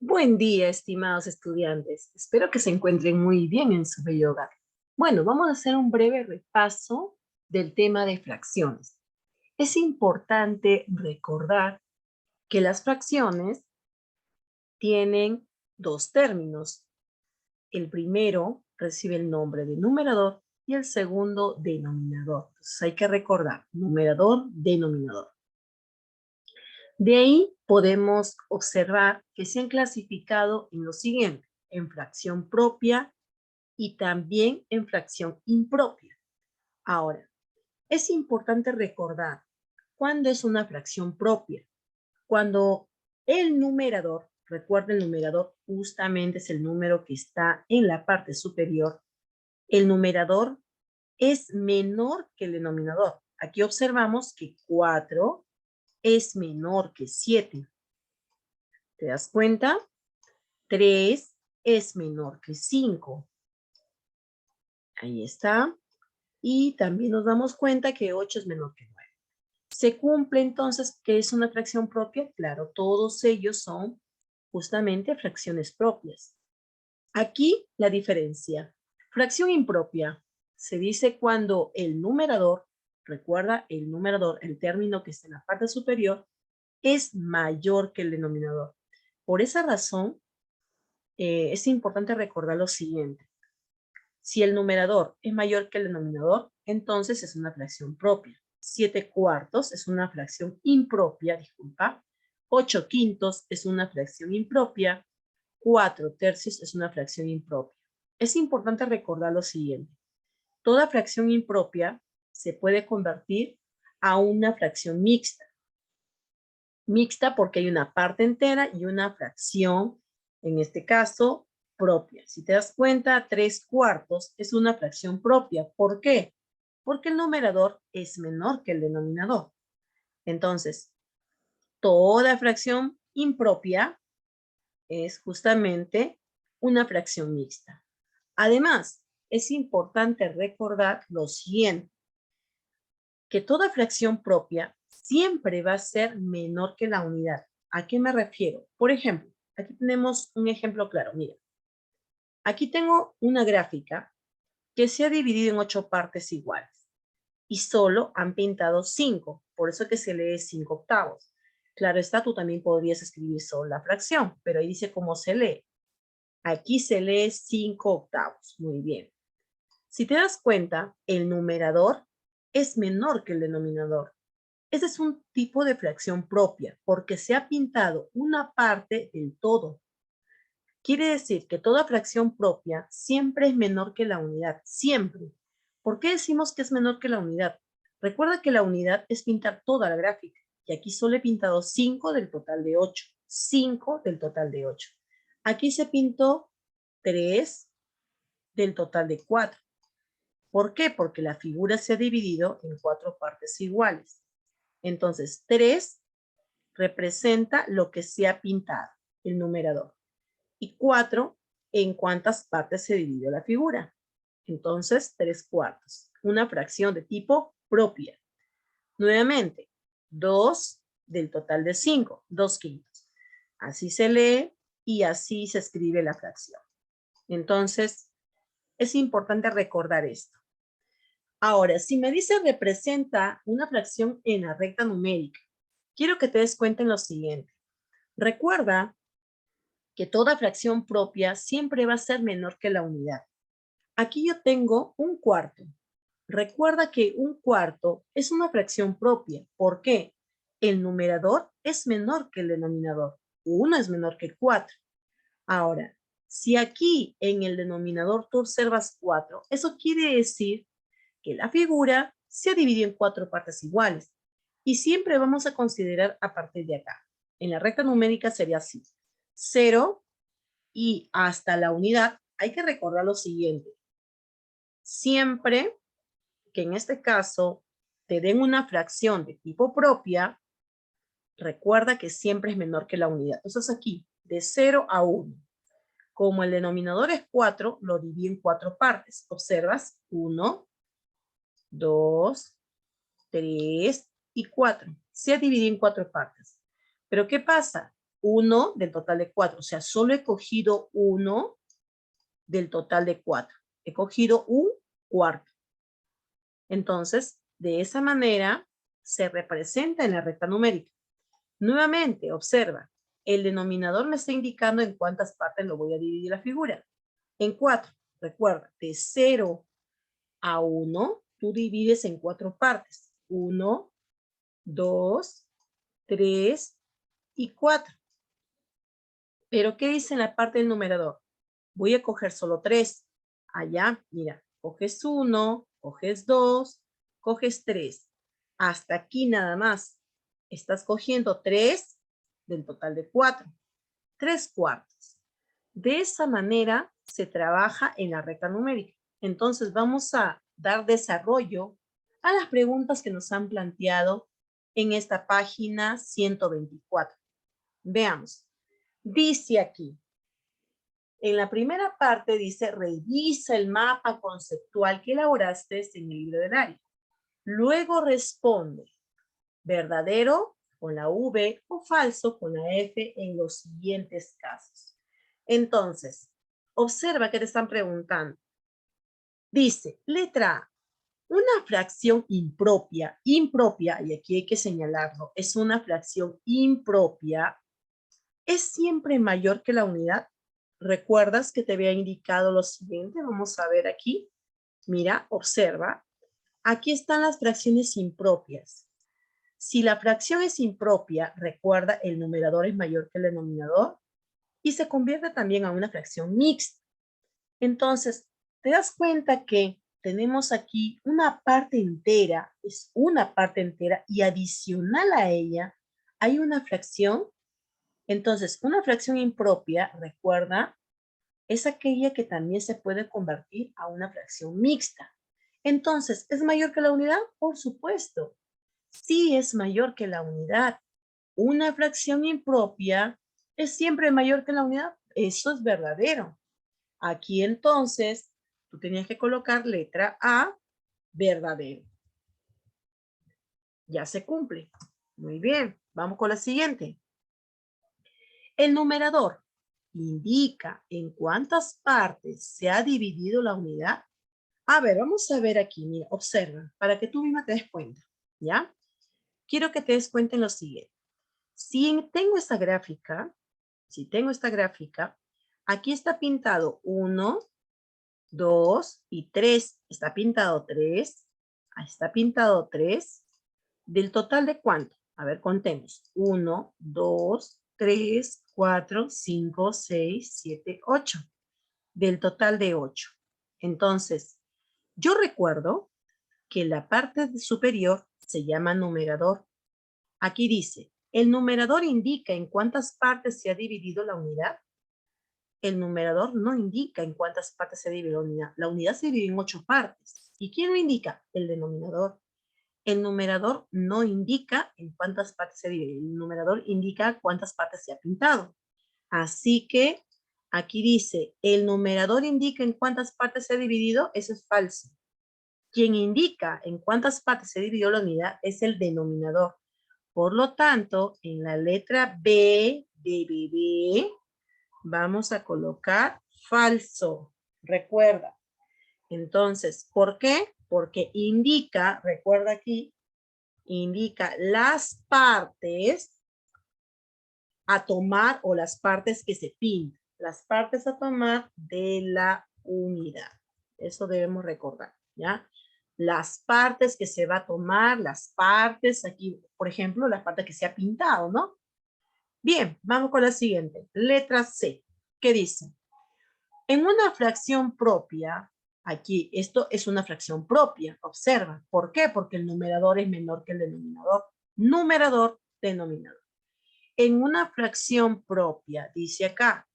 Buen día, estimados estudiantes. Espero que se encuentren muy bien en su bello hogar. Bueno, vamos a hacer un breve repaso del tema de fracciones. Es importante recordar que las fracciones tienen dos términos. El primero recibe el nombre de numerador y el segundo denominador. Entonces hay que recordar numerador, denominador. De ahí podemos observar que se han clasificado en lo siguiente, en fracción propia y también en fracción impropia. Ahora, es importante recordar cuándo es una fracción propia. Cuando el numerador, recuerda el numerador justamente es el número que está en la parte superior, el numerador es menor que el denominador. Aquí observamos que 4 es menor que 7. ¿Te das cuenta? 3 es menor que 5. Ahí está. Y también nos damos cuenta que 8 es menor que 9. ¿Se cumple entonces que es una fracción propia? Claro, todos ellos son justamente fracciones propias. Aquí la diferencia. Fracción impropia se dice cuando el numerador, recuerda el numerador, el término que está en la parte superior, es mayor que el denominador. Por esa razón, es importante recordar lo siguiente. Si el numerador es mayor que el denominador, entonces es una fracción propia. 7 cuartos es una fracción impropia, disculpa. 8 quintos es una fracción impropia. 4 tercios es una fracción impropia. Es importante recordar lo siguiente. Toda fracción impropia se puede convertir a una fracción mixta. Mixta porque hay una parte entera y una fracción, en este caso, propia. Si te das cuenta, 3 cuartos es una fracción propia. ¿Por qué? Porque el numerador es menor que el denominador. Entonces, toda fracción impropia es justamente una fracción mixta. Además, es importante recordar lo siguiente, que toda fracción propia siempre va a ser menor que la unidad. ¿A qué me refiero? Por ejemplo, aquí tenemos un ejemplo claro. Mira, aquí tengo una gráfica que se ha dividido en 8 partes iguales y solo han pintado 5, por eso que se lee 5 octavos. Claro está, tú también podrías escribir solo la fracción, pero ahí dice cómo se lee. Aquí se lee 5 octavos. Muy bien. Si te das cuenta, el numerador es menor que el denominador. Ese es un tipo de fracción propia porque se ha pintado una parte del todo. Quiere decir que toda fracción propia siempre es menor que la unidad, siempre. ¿Por qué decimos que es menor que la unidad? Recuerda que la unidad es pintar toda la gráfica y aquí solo he pintado 5 del total de 8. 5 del total de 8. Aquí se pintó 3 del total de 4. ¿Por qué? Porque la figura se ha dividido en 4 partes iguales. Entonces, 3 representa lo que se ha pintado, el numerador. Y 4, en cuántas partes se dividió la figura. Entonces, 3 cuartos. Una fracción de tipo propia. Nuevamente, 2 del total de 5, 2 quintos. Así se lee y así se escribe la fracción. Entonces, es importante recordar esto. Ahora, si me dice representa una fracción en la recta numérica, quiero que te des cuenta en lo siguiente. Recuerda que toda fracción propia siempre va a ser menor que la unidad. Aquí yo tengo un cuarto. Recuerda que un cuarto es una fracción propia. ¿Por qué? El numerador es menor que el denominador. 1 es menor que 4. Ahora, si aquí en el denominador tú observas 4, eso quiere decir que la figura se ha dividido en 4 partes iguales. Y siempre vamos a considerar a partir de acá. En la recta numérica sería así. 0 y hasta la unidad. Hay que recordar lo siguiente. Siempre que en este caso te den una fracción de tipo propia, recuerda que siempre es menor que la unidad. Entonces aquí, de 0 a 1. Como el denominador es 4, lo divido en 4 partes. Observas, 1, 2, 3 y 4. Se ha dividido en 4 partes. Pero ¿qué pasa? 1 del total de 4. O sea, solo he cogido 1 del total de 4. He cogido un cuarto. Entonces, de esa manera se representa en la recta numérica. Nuevamente, observa, el denominador me está indicando en cuántas partes lo voy a dividir la figura. En 4. Recuerda, de 0 a 1, tú divides en 4 partes. 1, 2, 3 y 4. Pero, ¿qué dice en la parte del numerador? Voy a coger solo 3. Allá, mira, coges 1, coges 2, coges 3. Hasta aquí nada más. Estás cogiendo 3 del total de 4. 3 cuartos. De esa manera se trabaja en la recta numérica. Entonces vamos a dar desarrollo a las preguntas que nos han planteado en esta página 124. Veamos. Dice aquí, en la primera parte dice, revisa el mapa conceptual que elaboraste en el libro de Dari. Luego responde, verdadero con la V o falso con la F en los siguientes casos. Entonces, observa que te están preguntando. Dice, letra A, una fracción impropia, y aquí hay que señalarlo, es una fracción impropia, es siempre mayor que la unidad. ¿Recuerdas que te había indicado lo siguiente? Vamos a ver aquí. Mira, observa. Aquí están las fracciones impropias. Si la fracción es impropia, recuerda, el numerador es mayor que el denominador y se convierte también a una fracción mixta. Entonces, te das cuenta que tenemos aquí una parte entera, es una parte entera y adicional a ella hay una fracción. Entonces, una fracción impropia, recuerda, es aquella que también se puede convertir a una fracción mixta. Entonces, ¿es mayor que la unidad? Por supuesto. Sí es mayor que la unidad. Una fracción impropia es siempre mayor que la unidad. Eso es verdadero. Aquí entonces, tú tenías que colocar letra A, verdadero. Ya se cumple. Muy bien. Vamos con la siguiente. El numerador indica en cuántas partes se ha dividido la unidad. A ver, vamos a ver aquí, mira, observa, para que tú misma te des cuenta, ¿ya? Quiero que te des cuenta en lo siguiente. Si tengo esta gráfica, aquí está pintado 1, 2 y 3. Está pintado 3. Ahí está pintado 3. ¿Del total de cuánto? A ver, contemos. 1, 2, 3, 4, 5, 6, 7, 8. Del total de 8. Entonces, yo recuerdo que la parte superior se llama numerador. Aquí dice, el numerador indica en cuántas partes se ha dividido la unidad. El numerador no indica en cuántas partes se divide la unidad. La unidad se divide en 8 partes. ¿Y quién lo indica? El denominador. El numerador no indica en cuántas partes se divide. El numerador indica cuántas partes se ha pintado. Así que aquí dice, el numerador indica en cuántas partes se ha dividido. Eso es falso. Quien indica en cuántas partes se dividió la unidad es el denominador. Por lo tanto, en la letra B de bebé, vamos a colocar falso. Recuerda. Entonces, ¿por qué? Porque indica, recuerda aquí, indica las partes a tomar o las partes que se pintan. Las partes a tomar de la unidad. Eso debemos recordar, ¿ya? Las partes que se va a tomar, las partes aquí, por ejemplo, las partes que se ha pintado, ¿no? Bien, vamos con la siguiente. Letra C. ¿Qué dice? En una fracción propia, aquí, esto es una fracción propia, observa. ¿Por qué? Porque el numerador es menor que el denominador. Numerador, denominador. En una fracción propia, dice acá,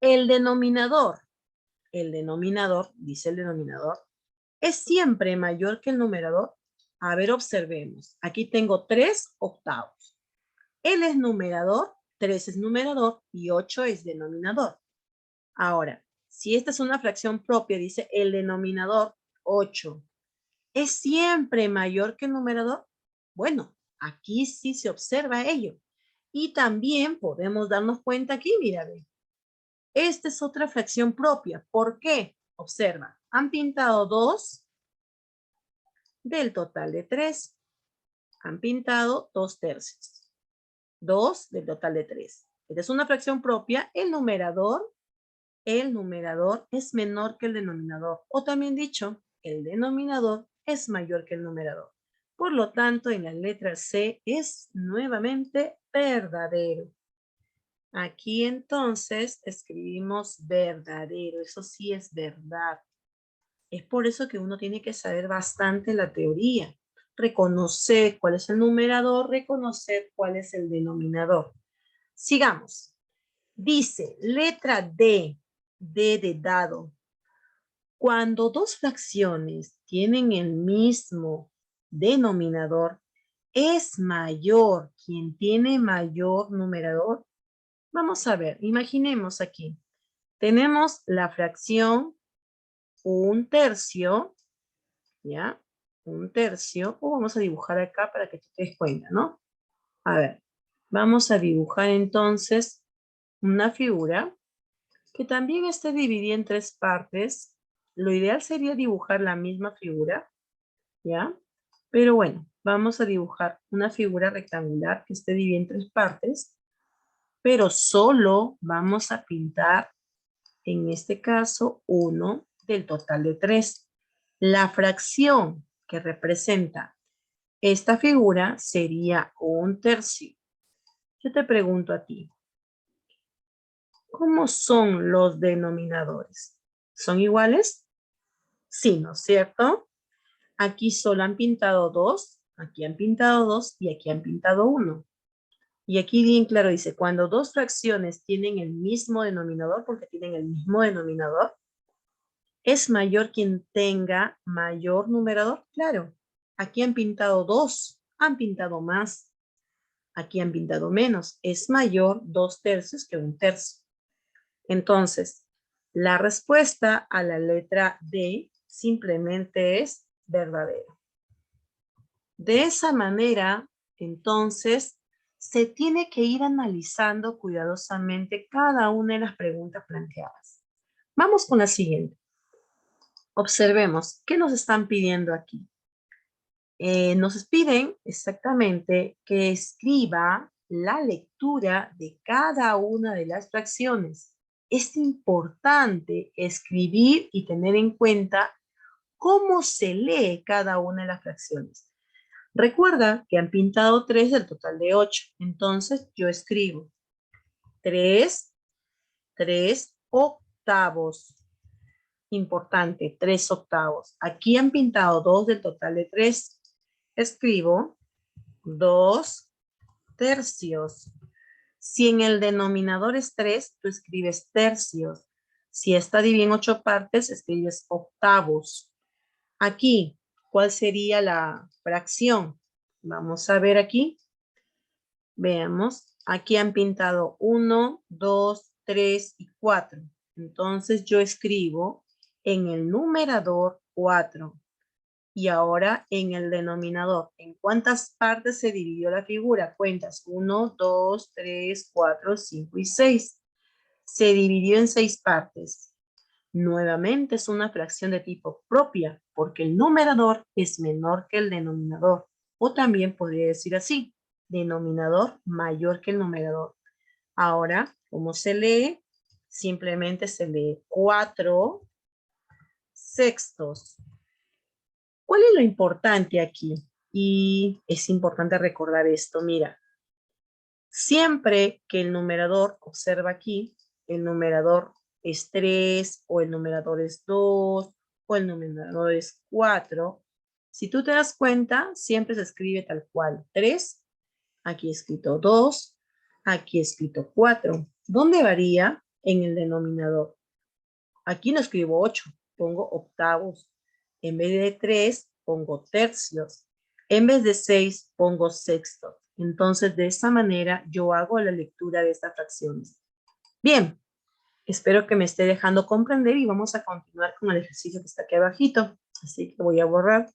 el denominador, dice el denominador, es siempre mayor que el numerador. A ver, observemos. Aquí tengo 3 octavos. Él es numerador, 3 es numerador y 8 es denominador. Ahora, si esta es una fracción propia, dice el denominador 8. ¿Es siempre mayor que el numerador? Bueno, aquí sí se observa ello. Y también podemos darnos cuenta aquí, mira, ve. Esta es otra fracción propia. ¿Por qué? Observa, han pintado 2 del total de 3. Han pintado 2/3. 2 del total de 3. Esta es una fracción propia. El numerador es menor que el denominador. O también dicho, el denominador es mayor que el numerador. Por lo tanto, en la letra C es nuevamente verdadero. Aquí entonces escribimos verdadero. Eso sí es verdad. Es por eso que uno tiene que saber bastante la teoría. Reconocer cuál es el numerador, reconocer cuál es el denominador. Sigamos. Dice, letra D, D de dado. Cuando dos fracciones tienen el mismo denominador, ¿es mayor quien tiene mayor numerador? Vamos a ver, imaginemos aquí. Tenemos la fracción 1/3, ¿ya? 1/3, o vamos a dibujar acá para que tú te des cuenta, ¿no? A ver, vamos a dibujar entonces una figura que también esté dividida en 3 partes. Lo ideal sería dibujar la misma figura, ¿ya? Pero bueno, vamos a dibujar una figura rectangular que esté dividida en 3 partes, pero solo vamos a pintar, en este caso, 1 del total de 3. La fracción que representa esta figura sería 1/3. Yo te pregunto a ti, ¿cómo son los denominadores? ¿Son iguales? Sí, ¿no es cierto? Aquí solo han pintado 2, aquí han pintado 2 y aquí han pintado 1. Y aquí bien claro dice, cuando dos fracciones tienen el mismo denominador, porque tienen el mismo denominador, ¿es mayor quien tenga mayor numerador? Claro, aquí han pintado 2, han pintado más. Aquí han pintado menos. Es mayor 2/3 que 1/3. Entonces, la respuesta a la letra D simplemente es verdadera. De esa manera, entonces, se tiene que ir analizando cuidadosamente cada una de las preguntas planteadas. Vamos con la siguiente. Observemos, ¿qué nos están pidiendo aquí? Nos piden exactamente que escriba la lectura de cada una de las fracciones. Es importante escribir y tener en cuenta cómo se lee cada una de las fracciones. Recuerda que han pintado 3 del total de 8. Entonces yo escribo 3 octavos. Importante, 3 octavos. Aquí han pintado 2 del total de 3. Escribo 2/3. Si en el denominador es 3, tú escribes tercios. Si está dividido en 8 partes, escribes octavos. Aquí, ¿cuál sería la fracción? Vamos a ver aquí. Veamos. Aquí han pintado 1, 2, 3 y 4. Entonces yo escribo en el numerador 4. Y ahora en el denominador, ¿en cuántas partes se dividió la figura? Cuentas 1, 2, 3, 4, 5 y 6. Se dividió en 6 partes. Nuevamente es una fracción de tipo propia, porque el numerador es menor que el denominador. O también podría decir así, denominador mayor que el numerador. Ahora, ¿cómo se lee? Simplemente se lee 4/6. ¿Cuál es lo importante aquí? Y es importante recordar esto, mira, siempre que el numerador, observa aquí, el numerador es 3 o el numerador es 2 o el numerador es 4, si tú te das cuenta, siempre se escribe tal cual, 3, aquí escrito 2, aquí escrito 4. ¿Dónde varía? En el denominador. Aquí no escribo 8, pongo octavos. En vez de 3, pongo tercios. En vez de 6, pongo sextos. Entonces, de esta manera, yo hago la lectura de estas fracciones. Bien, espero que me esté dejando comprender y vamos a continuar con el ejercicio que está aquí abajito. Así que voy a borrar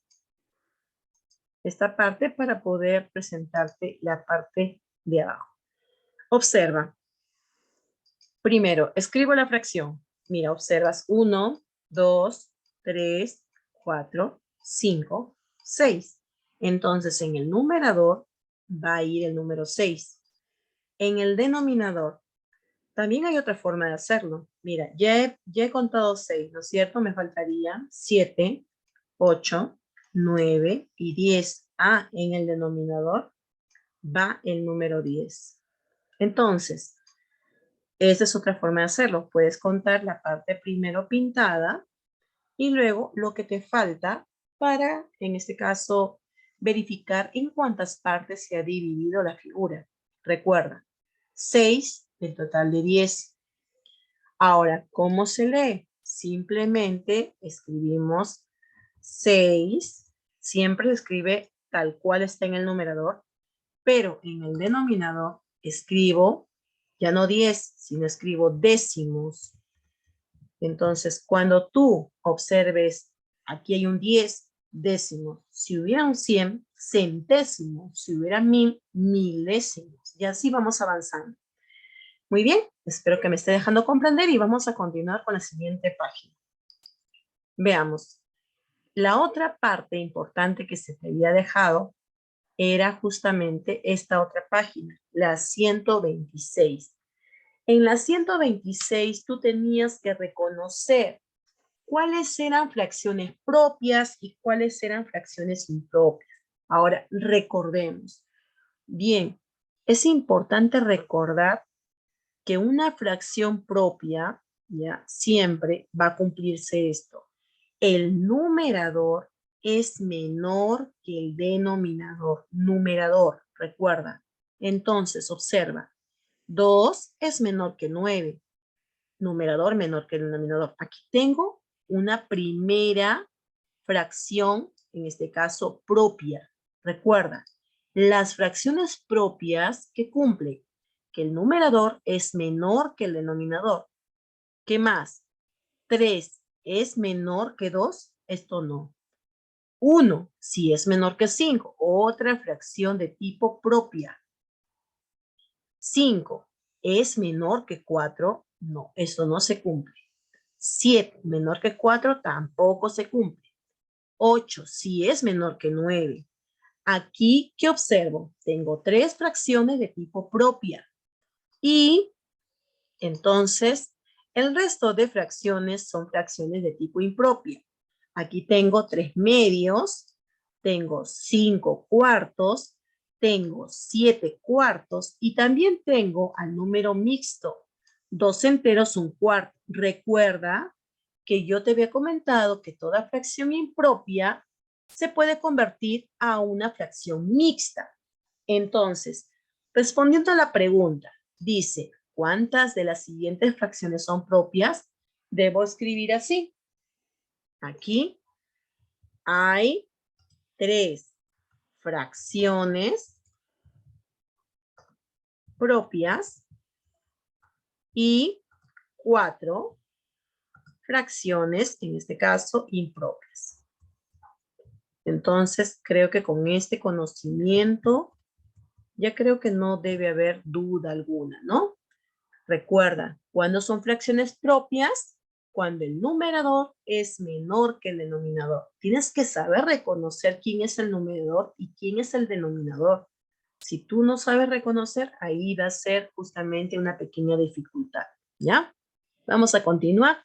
esta parte para poder presentarte la parte de abajo. Observa. Primero, escribo la fracción. Mira, observas 1, 2, 3, 4, 5, 6. Entonces, en el numerador va a ir el número 6. En el denominador, también hay otra forma de hacerlo. Mira, ya he contado 6, ¿no es cierto? Me faltaría 7, 8, 9 y 10. Ah, en el denominador va el número 10. Entonces, esa es otra forma de hacerlo. Puedes contar la parte primero pintada y luego lo que te falta para, en este caso, verificar en cuántas partes se ha dividido la figura. Recuerda, 6 del total de 10. Ahora, ¿cómo se lee? Simplemente escribimos 6. Siempre se escribe tal cual está en el numerador, pero en el denominador escribo ya no 10, sino escribo décimos. Entonces, cuando tú observes, aquí hay un 10 décimos. Si hubiera un 100, centésimos. Si hubiera 1000, milésimos. Y así vamos avanzando. Muy bien, espero que me esté dejando comprender y vamos a continuar con la siguiente página. Veamos. La otra parte importante que se te había dejado era justamente esta otra página, la 126. En la 126 tú tenías que reconocer cuáles eran fracciones propias y cuáles eran fracciones impropias. Ahora, recordemos. Bien, es importante recordar que una fracción propia, ya, siempre va a cumplirse esto. El numerador es menor que el denominador. Numerador, recuerda. Entonces, observa. 2 es menor que 9. Numerador menor que el denominador. Aquí tengo una primera fracción, en este caso propia. Recuerda, las fracciones propias que cumplen que el numerador es menor que el denominador. ¿Qué más? 3 es menor que 2, esto no. 1 si es menor que 5, otra fracción de tipo propia. 5 es menor que 4, no, esto no se cumple. 7 menor que 4 tampoco se cumple. 8 si es menor que 9. Aquí, ¿qué observo? Tengo 3 fracciones de tipo propia. Y entonces, el resto de fracciones son fracciones de tipo impropia. Aquí tengo 3 medios, tengo 5 cuartos, tengo 7 cuartos y también tengo al número mixto, 2 enteros, 1 cuarto. Recuerda que yo te había comentado que toda fracción impropia se puede convertir a una fracción mixta. Entonces, respondiendo a la pregunta, dice, ¿cuántas de las siguientes fracciones son propias? Debo escribir así. Aquí hay 3 fracciones propias y 4 fracciones, en este caso, impropias. Entonces, creo que con este conocimiento, ya creo que no debe haber duda alguna, ¿no? Recuerda, ¿cuándo son fracciones propias? Cuando el numerador es menor que el denominador. Tienes que saber reconocer quién es el numerador y quién es el denominador. Si tú no sabes reconocer, ahí va a ser justamente una pequeña dificultad, ¿ya? Vamos a continuar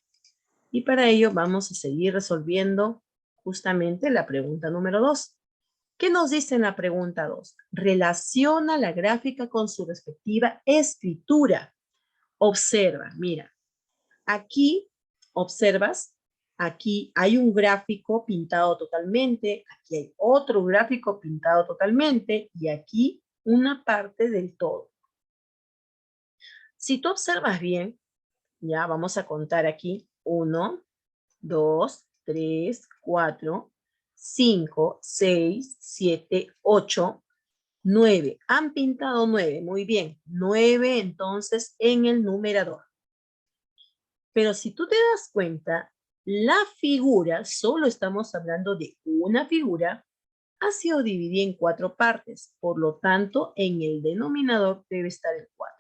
y para ello vamos a seguir resolviendo justamente la pregunta número 2. ¿Qué nos dice en la pregunta 2? Relaciona la gráfica con su respectiva escritura. Observa, mira, aquí observas, aquí hay un gráfico pintado totalmente, aquí hay otro gráfico pintado totalmente y aquí una parte del todo. Si tú observas bien, ya vamos a contar aquí 1, 2, 3, 4, 5, 6, 7, 8, 9. Han pintado 9, muy bien. 9 entonces en el numerador. Pero si tú te das cuenta, la figura, solo estamos hablando de una figura, ha sido dividida en 4 partes. Por lo tanto, en el denominador debe estar el 4.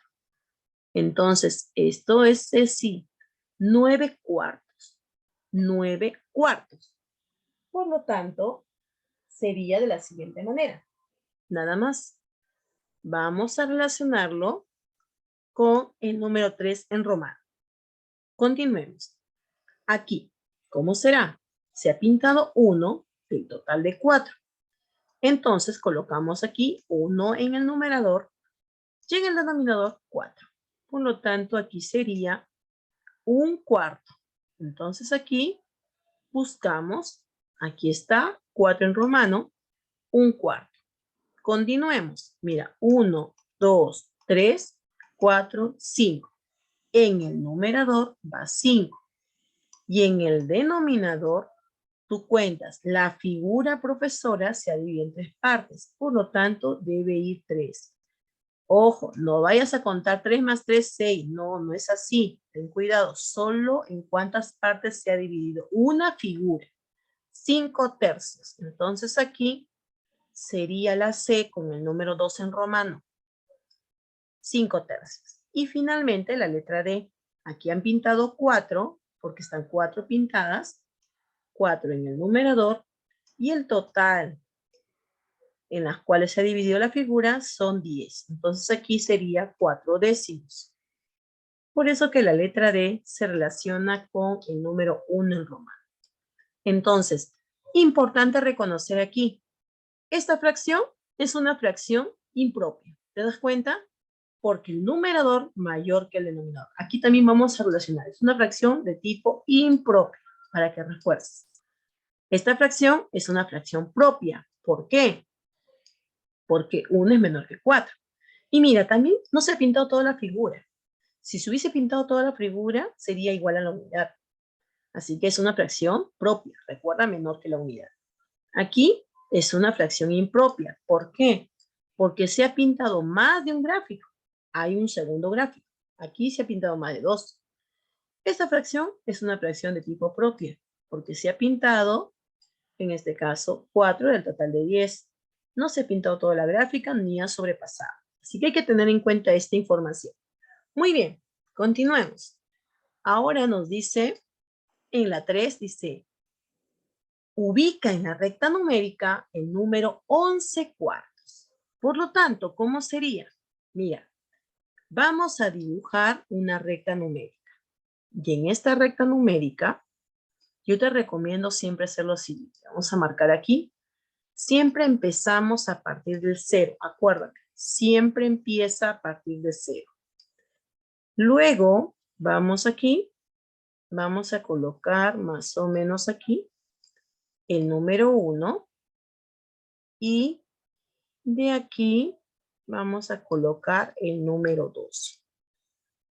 Entonces, esto es decir, 9 cuartos. 9 cuartos. Por lo tanto, sería de la siguiente manera. Nada más. Vamos a relacionarlo con el número 3 en romano. Continuemos. Aquí, ¿cómo será? Se ha pintado 1 del total de 4. Entonces colocamos aquí 1 en el numerador y en el denominador 4. Por lo tanto, aquí sería un cuarto. Entonces aquí buscamos, aquí está 4 en romano, un cuarto. Continuemos. Mira, 1, 2, 3, 4, 5. En el numerador va 5. Y en el denominador, tú cuentas, la figura profesora se ha dividido en 3 partes. Por lo tanto, debe ir 3. Ojo, no vayas a contar 3 más 3, 6. No, no es así. Ten cuidado. Solo en cuántas partes se ha dividido una figura. 5 tercios. Entonces aquí sería la C con el número 2 en romano. 5 tercios. Y finalmente la letra D. Aquí han pintado 4 porque están 4 pintadas. 4 en el numerador. Y el total en las cuales se ha dividido la figura son 10. Entonces aquí sería 4 décimos. Por eso que la letra D se relaciona con el número 1 en romano. Entonces, importante reconocer aquí, esta fracción es una fracción impropia. ¿Te das cuenta? Porque el numerador mayor que el denominador. Aquí también vamos a relacionar. Es una fracción de tipo impropio, para que refuerces. Esta fracción es una fracción propia. ¿Por qué? Porque 1 es menor que 4. Y mira, también no se ha pintado toda la figura. Si se hubiese pintado toda la figura, sería igual a la unidad. Así que es una fracción propia. Recuerda, menor que la unidad. Aquí es una fracción impropia. ¿Por qué? Porque se ha pintado más de un gráfico. Hay un segundo gráfico. Aquí se ha pintado más de 2. Esta fracción es una fracción de tipo propia, porque se ha pintado, en este caso, 4 del total de 10. No se ha pintado toda la gráfica ni ha sobrepasado. Así que hay que tener en cuenta esta información. Muy bien, continuemos. Ahora nos dice, en la 3 dice, ubica en la recta numérica el número 11 cuartos. Por lo tanto, ¿cómo sería? Mira, vamos a dibujar una recta numérica. Y en esta recta numérica, yo te recomiendo siempre hacer lo siguiente. Vamos a marcar aquí. Siempre empezamos a partir del 0. Acuérdate, siempre empieza a partir de 0. Luego, vamos aquí. Vamos a colocar más o menos aquí el número 1. Y de aquí vamos a colocar el número 2.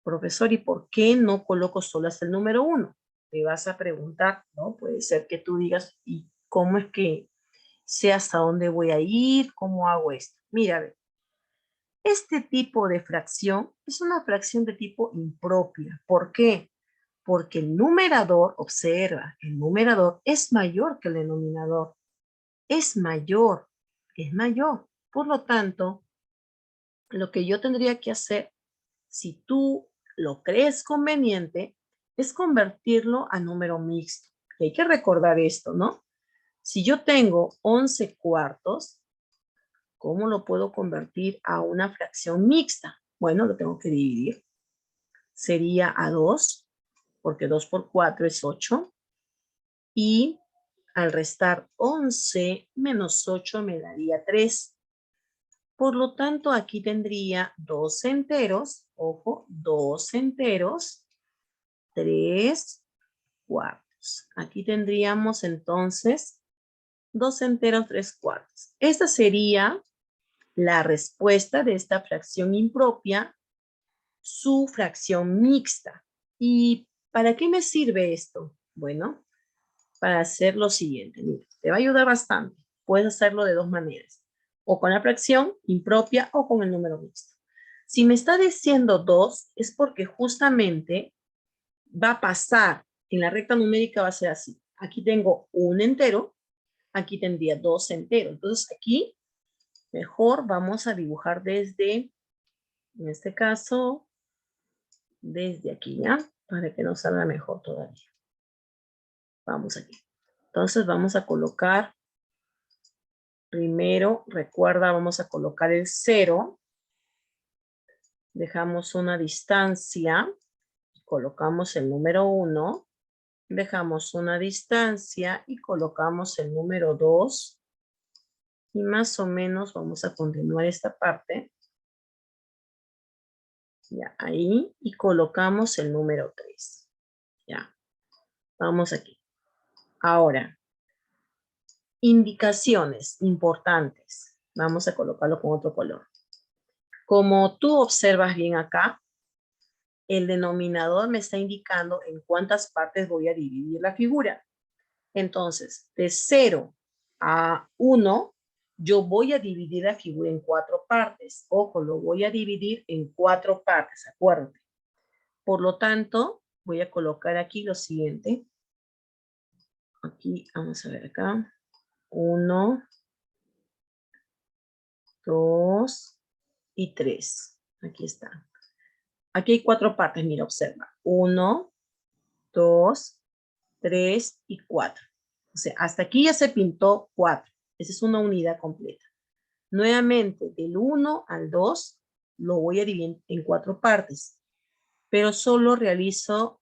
Profesor, ¿y por qué no coloco solo hasta el número 1? Te vas a preguntar, ¿no? Puede ser que tú digas, ¿y cómo es que sé hasta dónde voy a ir? ¿Cómo hago esto? Mira, a ver. Este tipo de fracción es una fracción de tipo impropia. ¿Por qué? Porque el numerador, observa, el numerador es mayor que el denominador. Es mayor, es mayor. Por lo tanto, lo que yo tendría que hacer, si tú lo crees conveniente, es convertirlo a número mixto. Y hay que recordar esto, ¿no? Si yo tengo 11 cuartos, ¿cómo lo puedo convertir a una fracción mixta? Bueno, lo tengo que dividir. Sería a 2, porque 2 por 4 es 8. Y al restar 11 menos 8 me daría 3. Por lo tanto, aquí tendría 2 enteros, ojo, 2 enteros, 3 cuartos. Aquí tendríamos entonces 2 enteros, 3 cuartos. Esta sería la respuesta de esta fracción impropia, su fracción mixta. ¿Y para qué me sirve esto? Bueno, para hacer lo siguiente. Mira, te va a ayudar bastante. Puedes hacerlo de dos maneras. O con la fracción impropia o con el número mixto. Si me está diciendo 2, es porque justamente va a pasar. En la recta numérica va a ser así. Aquí tengo un entero. Aquí tendría 2 enteros. Entonces aquí mejor vamos a dibujar desde, en este caso, desde aquí, ¿ya? Para que nos salga mejor todavía. Vamos aquí. Entonces vamos a colocar, primero, recuerda, vamos a colocar el 0. Dejamos una distancia, colocamos el número 1. Dejamos una distancia y colocamos el número 2. Y más o menos vamos a continuar esta parte. Ya, ahí. Y colocamos el número 3. Ya. Vamos aquí. Ahora, indicaciones importantes. Vamos a colocarlo con otro color. Como tú observas bien acá, el denominador me está indicando en cuántas partes voy a dividir la figura. Entonces, de 0 a 1, yo voy a dividir la figura en 4 partes. Ojo, lo voy a dividir en 4 partes, acuérdate. Por lo tanto, voy a colocar aquí lo siguiente. Aquí, vamos a ver acá. 1, 2 y 3. Aquí está. Aquí hay 4 partes, mira, observa. 1, 2, 3 y 4. O sea, hasta aquí ya se pintó 4. Esa es una unidad completa. Nuevamente, del 1 al 2 lo voy a dividir en 4 partes, pero solo realizo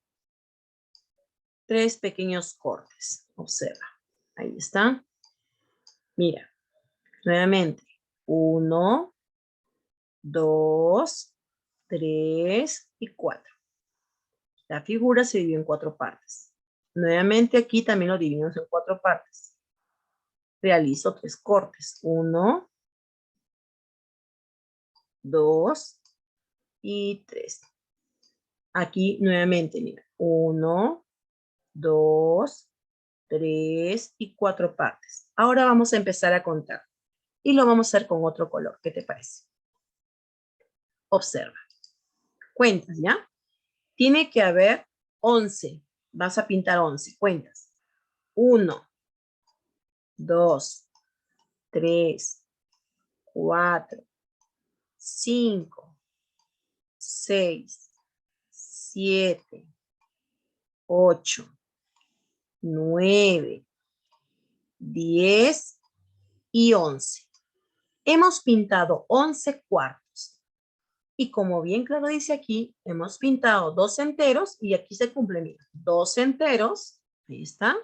3 pequeños cortes. Observa. Ahí está. Mira, nuevamente. 1, 2, 3 y 4. La figura se divide en 4 partes. Nuevamente aquí también lo dividimos en 4 partes. Realizo 3 cortes. 1, 2 y 3. Aquí nuevamente, mira. 1, 2, 3 y 4 partes. Ahora vamos a empezar a contar. Y lo vamos a hacer con otro color. ¿Qué te parece? Observa. Cuentas, ¿ya? Tiene que haber 11. Vas a pintar 11. Cuentas. 1, 2, 3, 4, 5, 6, 7, 8, 9, 10 y 11. Hemos pintado 11 cuartos. Y como bien claro dice aquí, hemos pintado 2 enteros y aquí se cumple, mira, 2 enteros, ahí está,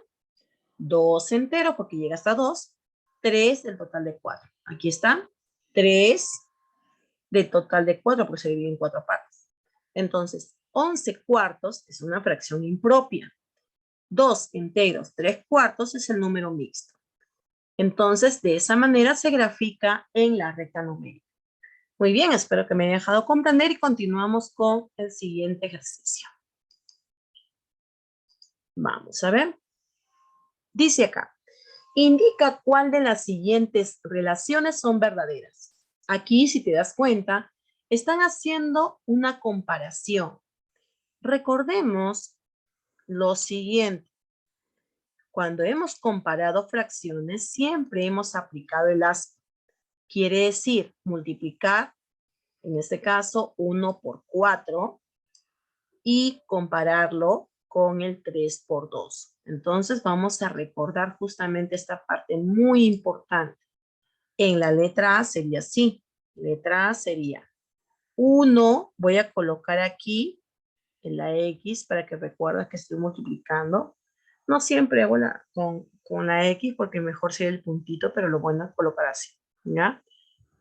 2 enteros porque llega hasta 2, 3 del total de 4. Aquí están 3 del total de 4 porque se divide en 4 partes. Entonces, 11 cuartos es una fracción impropia. 2 enteros, 3 cuartos es el número mixto. Entonces, de esa manera se grafica en la recta numérica. Muy bien, espero que me haya dejado comprender y continuamos con el siguiente ejercicio. Vamos a ver. Dice acá, indica cuál de las siguientes relaciones son verdaderas. Aquí, si te das cuenta, están haciendo una comparación. Recordemos lo siguiente. Cuando hemos comparado fracciones, siempre hemos aplicado el aspa. Quiere decir multiplicar, en este caso, 1 por 4 y compararlo con el 3 por 2. Entonces vamos a recordar justamente esta parte muy importante. En la letra A sería así. Letra A sería 1, voy a colocar aquí en la X para que recuerdes que estoy multiplicando. No siempre hago con la X porque mejor sería el puntito, pero lo bueno es colocar así, ¿ya?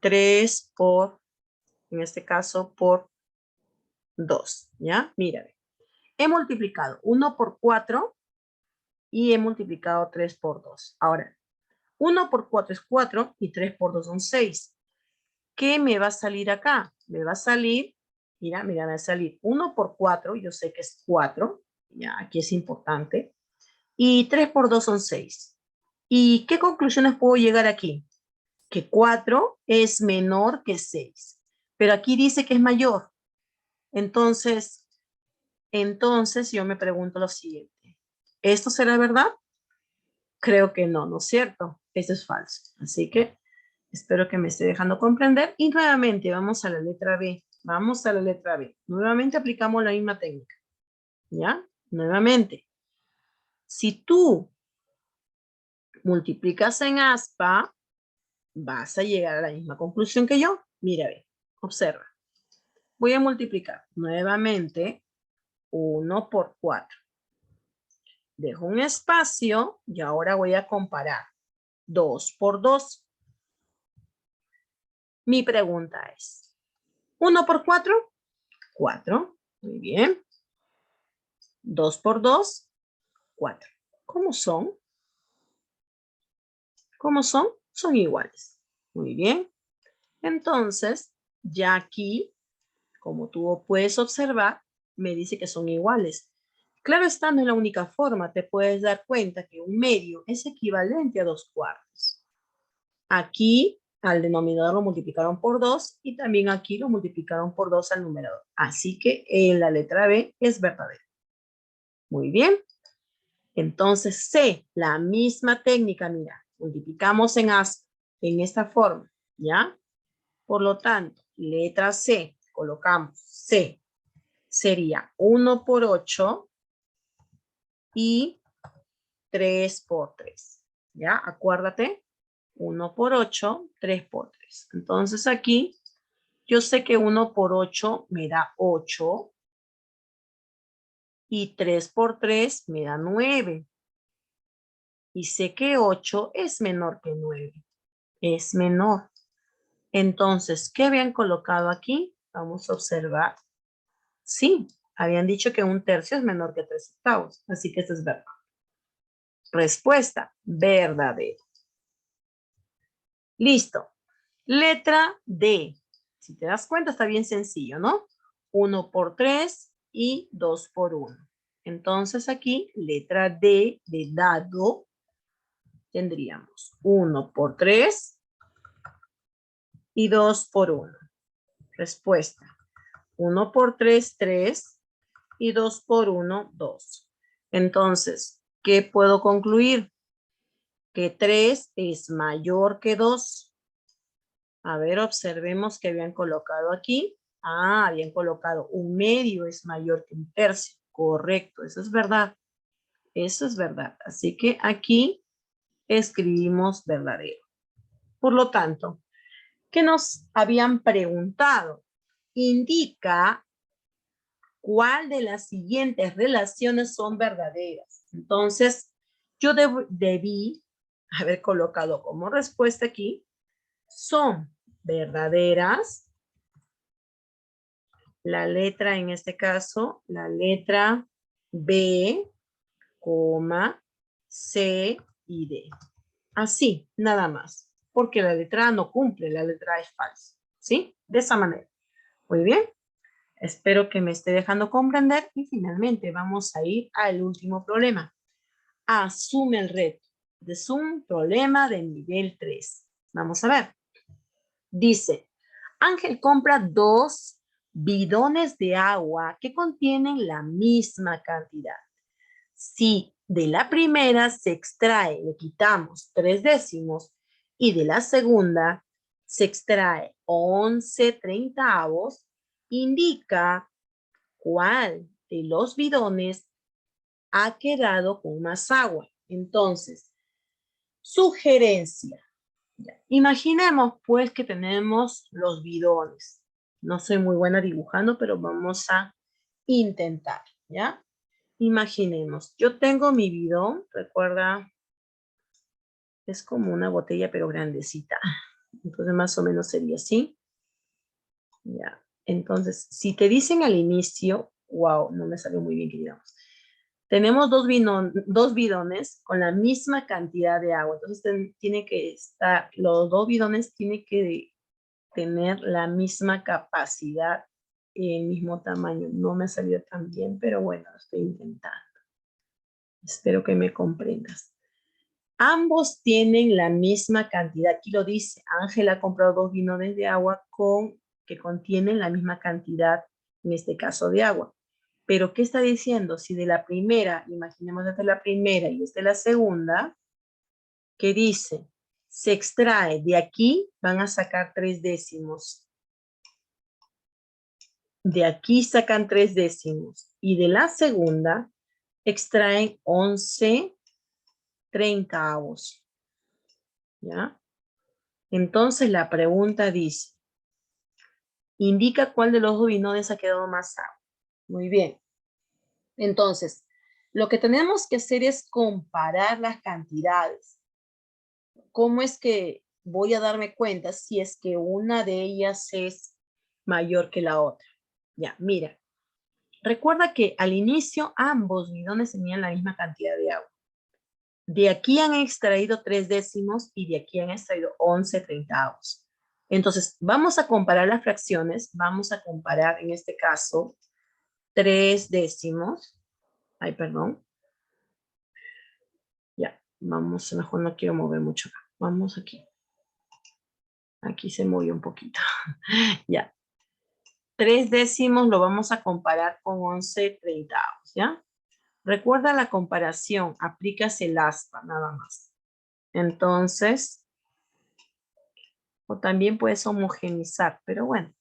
3 por, en este caso, por 2, ¿ya? Mira, he multiplicado 1 por 4 y he multiplicado 3 por 2. Ahora, 1 por 4 es 4 y 3 por 2 son 6. ¿Qué me va a salir acá? Me va a salir, mira, me va a salir 1 por 4, yo sé que es 4, ya, aquí es importante, y 3 por 2 son 6. ¿Y qué conclusiones puedo llegar aquí? Que 4 es menor que 6, pero aquí dice que es mayor. Entonces yo me pregunto lo siguiente. ¿Esto será verdad? Creo que no, ¿no es cierto? Esto es falso. Así que espero que me esté dejando comprender. Y nuevamente vamos a la letra B. Vamos a la letra B. Nuevamente aplicamos la misma técnica. ¿Ya? Nuevamente. Si tú multiplicas en aspa, vas a llegar a la misma conclusión que yo. Mira, ve, observa. Voy a multiplicar nuevamente 1 por 4. Dejo un espacio y ahora voy a comparar 2 por 2. Mi pregunta es, 1 por 4, 4. Muy bien. 2 por 2, 4. ¿Cómo son? ¿Cómo son? Son iguales. Muy bien. Entonces, ya aquí, como tú puedes observar, me dice que son iguales. Claro está, no es la única forma. Te puedes dar cuenta que un medio es equivalente a 2 cuartos. Aquí al denominador lo multiplicaron por 2 y también aquí lo multiplicaron por 2 al numerador. Así que en la letra B es verdadero. Muy bien. Entonces C, la misma técnica, mira, multiplicamos en aspa en esta forma, ¿ya? Por lo tanto, letra C, colocamos C, sería 1 por 8 y 3 por 3, ¿ya? Acuérdate, 1 por 8, 3 por 3. Entonces aquí, yo sé que 1 por 8 me da 8 y 3 por 3 me da 9. Y sé que 8 es menor que 9. Es menor. Entonces, ¿qué habían colocado aquí? Vamos a observar. Sí, habían dicho que 1/3 es menor que 3/8. Así que esto es verdad. Respuesta, verdadera. Listo. Letra D. Si te das cuenta, está bien sencillo, ¿no? 1 por 3 y 2 por 1. Entonces aquí, letra D de dado, tendríamos 1 por 3 y 2 por 1. Respuesta. 1 por 3, 3 y 2 por 1, 2. Entonces, ¿qué puedo concluir? Que 3 es mayor que 2. A ver, observemos que habían colocado aquí. Ah, habían colocado 1/2 es mayor que 1/3. Correcto, eso es verdad. Eso es verdad. Así que aquí escribimos verdadero. Por lo tanto, ¿qué nos habían preguntado? Indica cuál de las siguientes relaciones son verdaderas. Entonces, yo debí haber colocado como respuesta aquí, son verdaderas. La letra, en este caso, la letra B, coma, C y D. Así, nada más. Porque la letra A no cumple, la letra A es falsa. ¿Sí? De esa manera. Muy bien. Espero que me esté dejando comprender y finalmente vamos a ir al último problema. Asume el reto. Es un problema de nivel 3. Vamos a ver. Dice, Ángel compra 2 bidones de agua que contienen la misma cantidad. Si de la primera se extrae, le quitamos 3 décimos y de la segunda se extrae 11/30, indica cuál de los bidones ha quedado con más agua. Entonces, sugerencia. Imaginemos pues que tenemos los bidones. No soy muy buena dibujando, pero vamos a intentar, ¿ya? Imaginemos, yo tengo mi bidón, recuerda, es como una botella pero grandecita. Entonces más o menos sería así. Ya. Entonces, si te dicen al inicio, wow, no me salió muy bien que digamos. Tenemos dos bidones con la misma cantidad de agua. Entonces, tiene que estar, los 2 bidones tienen que tener la misma capacidad y el mismo tamaño. No me salió tan bien, pero bueno, lo estoy intentando. Espero que me comprendas. Ambos tienen la misma cantidad. Aquí lo dice, Ángel ha comprado 2 bidones de agua que contienen la misma cantidad, en este caso de agua. Pero, ¿qué está diciendo? Si de la primera, imaginemos desde la primera y desde la segunda, ¿qué dice? Se extrae de aquí, van a sacar 3 décimos. De aquí sacan 3 décimos. Y de la segunda extraen 11 treintavos. ¿Ya? Entonces la pregunta dice, indica cuál de los dos binones ha quedado más agua. Muy bien. Entonces, lo que tenemos que hacer es comparar las cantidades. ¿Cómo es que voy a darme cuenta si es que una de ellas es mayor que la otra? Ya, mira. Recuerda que al inicio ambos bidones tenían la misma cantidad de agua. De aquí han extraído 3 décimos y de aquí han extraído 11 treintavos. Entonces, vamos a comparar las fracciones. Vamos a comparar, en este caso, 3 décimos. Ay, perdón. Ya, vamos, mejor no quiero mover mucho acá. Vamos aquí. Aquí se movió un poquito. Ya. 3 décimos lo vamos a comparar con 11 treintavos, ¿ya? Recuerda la comparación, aplicas el aspa nada más. Entonces, o también puedes homogenizar, pero bueno,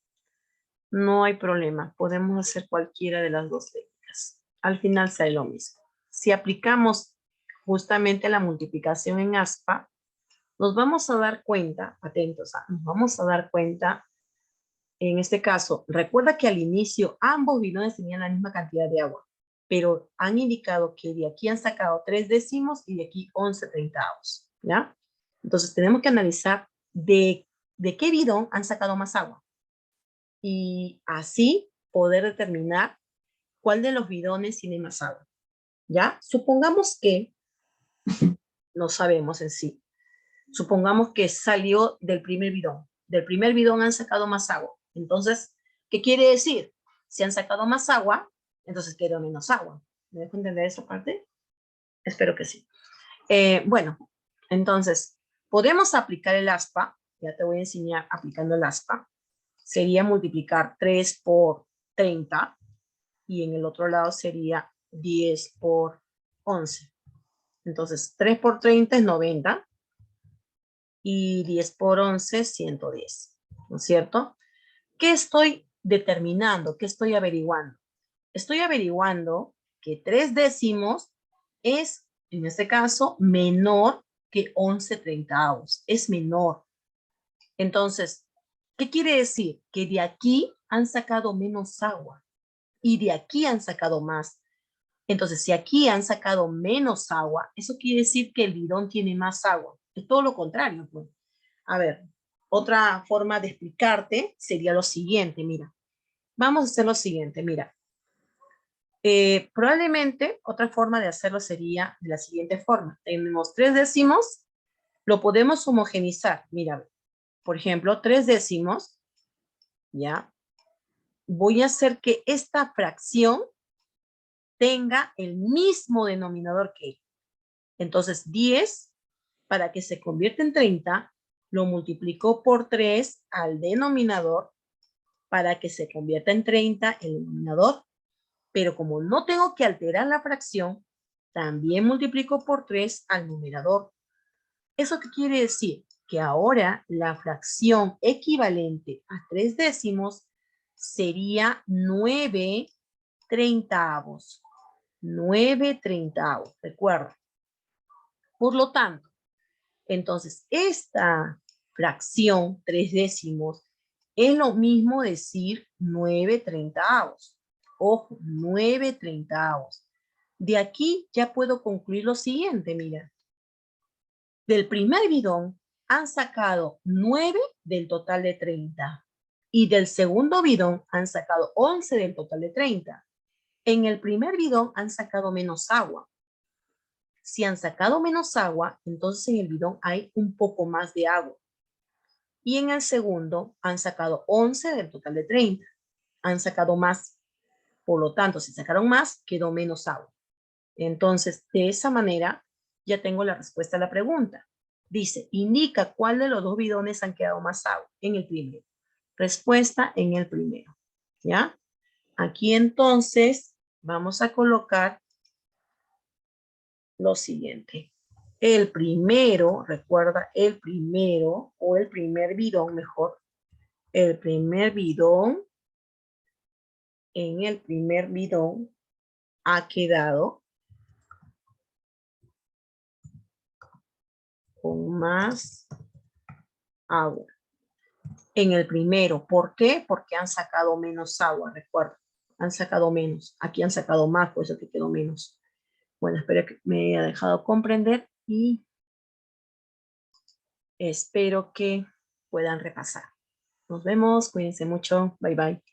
no hay problema. Podemos hacer cualquiera de las dos técnicas. Al final sale lo mismo. Si aplicamos justamente la multiplicación en aspa, nos vamos a dar cuenta, atentos, nos vamos a dar cuenta, en este caso, recuerda que al inicio ambos bidones tenían la misma cantidad de agua, pero han indicado que de aquí han sacado 3 décimos y de aquí 11 treintavos, ¿ya? Entonces tenemos que analizar de qué bidón han sacado más agua y así poder determinar cuál de los bidones tiene más agua, ¿ya? Supongamos que no sabemos en sí. Supongamos que salió del primer bidón. Del primer bidón han sacado más agua. Entonces, ¿qué quiere decir? Si han sacado más agua, entonces quedó menos agua. ¿Me dejo entender esa parte? Espero que sí. Bueno, entonces, podemos aplicar el aspa. Ya te voy a enseñar aplicando el aspa. Sería multiplicar 3 por 30. Y en el otro lado sería 10 por 11. Entonces, 3 por 30 es 90. Y 10 por 11, 110, ¿no es cierto? ¿Qué estoy determinando? ¿Qué estoy averiguando? Estoy averiguando que 3 décimos es, en este caso, menor que 11 treintavos. Es menor. Entonces, ¿qué quiere decir? Que de aquí han sacado menos agua y de aquí han sacado más. Entonces, si aquí han sacado menos agua, eso quiere decir que el bidón tiene más agua. Es todo lo contrario, pues. A ver, otra forma de explicarte sería lo siguiente, mira. Vamos a hacer lo siguiente, mira. Probablemente otra forma de hacerlo sería de la siguiente forma. Tenemos 3 décimos, lo podemos homogenizar. Mira, por ejemplo, 3 décimos, ¿ya? Voy a hacer que esta fracción tenga el mismo denominador que ella. Entonces, 10, para que se convierta en 30, lo multiplico por 3 al denominador para que se convierta en 30 el denominador. Pero como no tengo que alterar la fracción, también multiplico por 3 al numerador. ¿Eso qué quiere decir? Que ahora la fracción equivalente a 3 décimos sería 9 treintavos. 9 treintavos, recuerda. Por lo tanto, entonces esta fracción 3 décimos es lo mismo decir 9 treintavos. Ojo, 9 treintavos. De aquí ya puedo concluir lo siguiente, mira. Del primer bidón han sacado 9 del total de 30. Y del segundo bidón han sacado 11 del total de 30. En el primer bidón han sacado menos agua. Si han sacado menos agua, entonces en el bidón hay un poco más de agua. Y en el segundo han sacado 11 del total de 30. Han sacado más. Por lo tanto, si sacaron más, quedó menos agua. Entonces, de esa manera, ya tengo la respuesta a la pregunta. Dice, indica cuál de los dos bidones han quedado más agua. En el primero. Respuesta en el primero. ¿Ya? Aquí entonces vamos a colocar lo siguiente. El primero, recuerda, el primero o el primer bidón, mejor. El primer bidón en el primer bidón ha quedado con más agua. En el primero, ¿por qué? Porque han sacado menos agua, recuerda. Han sacado menos. Aquí han sacado más, por eso que quedó menos. Bueno, espero que me haya dejado comprender y espero que puedan repasar. Nos vemos, cuídense mucho. Bye, bye.